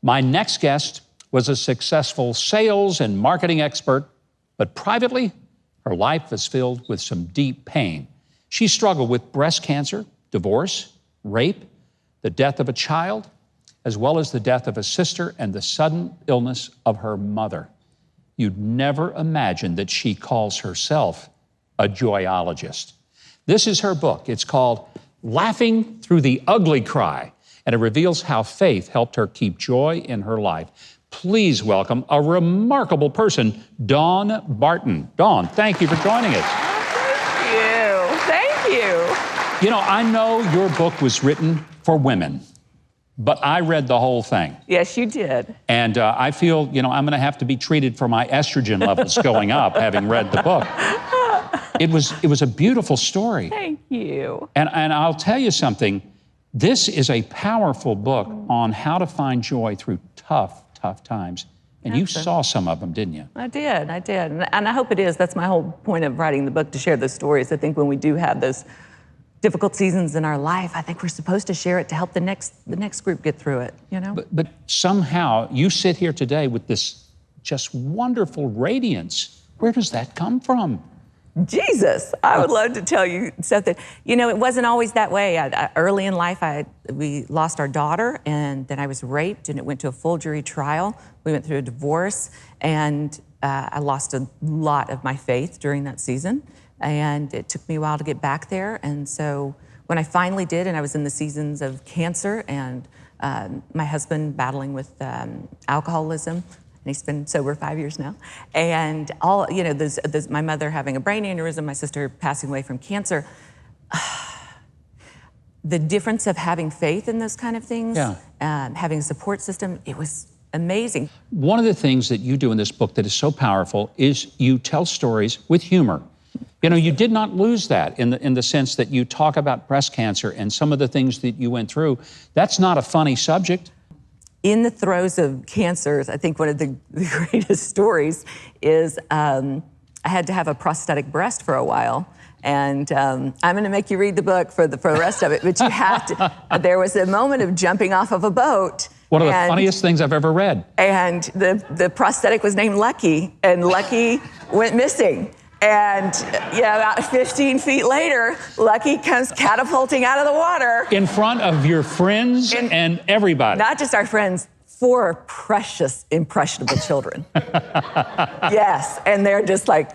My next guest was a successful sales and marketing expert, but privately, her life was filled with some deep pain. She struggled with breast cancer, divorce, rape, the death of a child, as well as the death of a sister and the sudden illness of her mother. You'd never imagine that she calls herself a joyologist. This is her book. It's called Laughing Through the Ugly Cry, and it reveals how faith helped her keep joy in her life. Please welcome a remarkable person, Dawn Barton. Dawn, thank you for joining us. Thank you. Thank you. You know, I know your book was written for women, but I read the whole thing. Yes, you did. And I feel, you know, I'm going to have to be treated for my estrogen levels going up, having read the book. It was a beautiful story. Thank you. And I'll tell you something. This is a powerful book on how to find joy through tough times. And you saw some of them, didn't you? I did. And I hope it is. That's my whole point of writing the book, to share those stories. I think when we do have those difficult seasons in our life, I think we're supposed to share it to help the next group get through it, you know? But somehow you sit here today with this just wonderful radiance. Where does that come from? Jesus, I would love to tell you something. You know, it wasn't always that way. Early in life, we lost our daughter, and then I was raped, and it went to a full jury trial. We went through a divorce, and I lost a lot of my faith during that season, and it took me a while to get back there. And so when I finally did, and I was in the seasons of cancer and my husband battling with alcoholism, and he's been sober 5 years now. And all, you know, there's my mother having a brain aneurysm, my sister passing away from cancer. The difference of having faith in those kind of things, having a support system, it was amazing. One of the things that you do in this book that is so powerful is you tell stories with humor. You know, you did not lose that in the sense that you talk about breast cancer and some of the things that you went through. That's not a funny subject. In the throes of cancers, I think one of the greatest stories is I had to have a prosthetic breast for a while. And I'm going to make you read the book for the rest of it, but you have to. There was a moment of jumping off of a boat. One of the funniest things I've ever read. And the prosthetic was named Lucky, and Lucky went missing. And yeah, about 15 feet later, Lucky comes catapulting out of the water. In front of your friends and everybody. Not just our friends, 4 precious, impressionable children. Yes, and they're just like,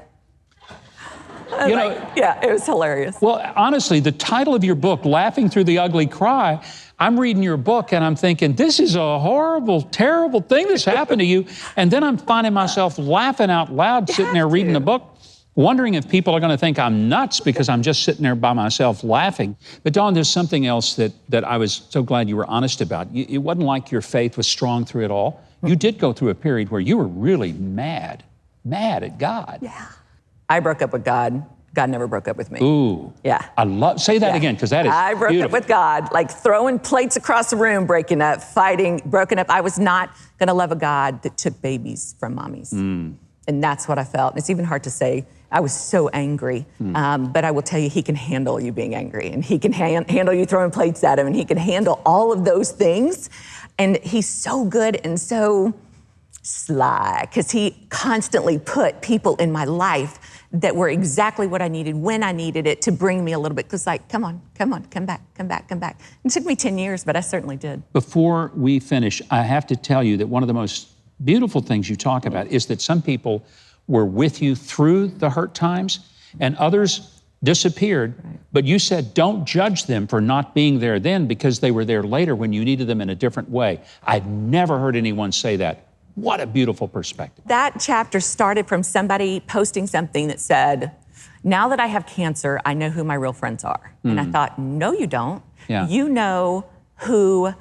you know, yeah, it was hilarious. Well, honestly, the title of your book, Laughing Through the Ugly Cry, I'm reading your book and I'm thinking, this is a horrible, terrible thing that's happened to you. And then I'm finding myself laughing out loud, sitting there reading the book, wondering if people are going to think I'm nuts because I'm just sitting there by myself laughing. But Dawn, there's something else that I was so glad you were honest about. It wasn't like your faith was strong through it all. You did go through a period where you were really mad at God. Yeah. I broke up with God. God never broke up with me. Ooh. Yeah. Say that again, because that is I broke up with God, like throwing plates across the room, breaking up, fighting, broken up. I was not going to love a God that took babies from mommies. And that's what I felt. It's even hard to say. I was so angry, but I will tell you, he can handle you being angry, and he can handle you throwing plates at him, and he can handle all of those things. And he's so good and so sly, because he constantly put people in my life that were exactly what I needed when I needed it to bring me a little bit. Because like, come on, come back. It took me 10 years, but I certainly did. Before we finish, I have to tell you that one of the most beautiful things you talk about is that some people were with you through the hurt times and others disappeared, but you said don't judge them for not being there then because they were there later when you needed them in a different way. I've never heard anyone say that. What a beautiful perspective. That chapter started from somebody posting something that said, now that I have cancer, I know who my real friends are. And I thought, no, you don't. Yeah. You know who,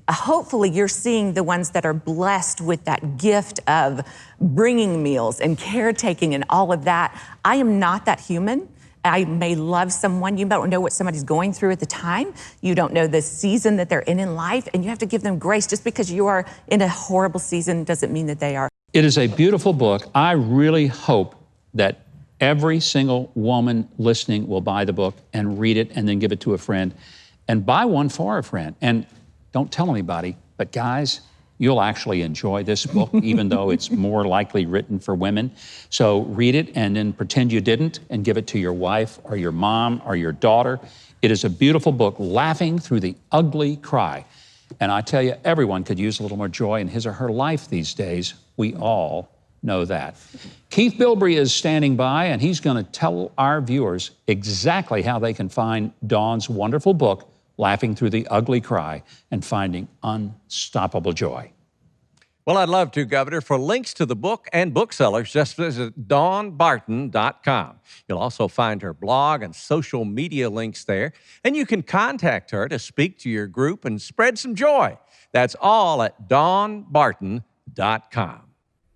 hopefully you're seeing the ones that are blessed with that gift of bringing meals and caretaking and all of that. I am not that human. I may love someone. You don't know what somebody's going through at the time. You don't know the season that they're in life, and you have to give them grace. Just because you are in a horrible season doesn't mean that they are. It is a beautiful book. I really hope that every single woman listening will buy the book and read it and then give it to a friend, and buy one for a friend. And don't tell anybody, but guys, you'll actually enjoy this book, even though it's more likely written for women. So read it and then pretend you didn't and give it to your wife or your mom or your daughter. It is a beautiful book, Laughing Through the Ugly Cry. And I tell you, everyone could use a little more joy in his or her life these days. We all know that. Keith Bilbrey is standing by, and he's going to tell our viewers exactly how they can find Dawn's wonderful book, Laughing Through the Ugly Cry, and finding unstoppable joy. Well, I'd love to, Governor. For links to the book and booksellers, just visit dawnbarton.com. You'll also find her blog and social media links there, and you can contact her to speak to your group and spread some joy. That's all at dawnbarton.com.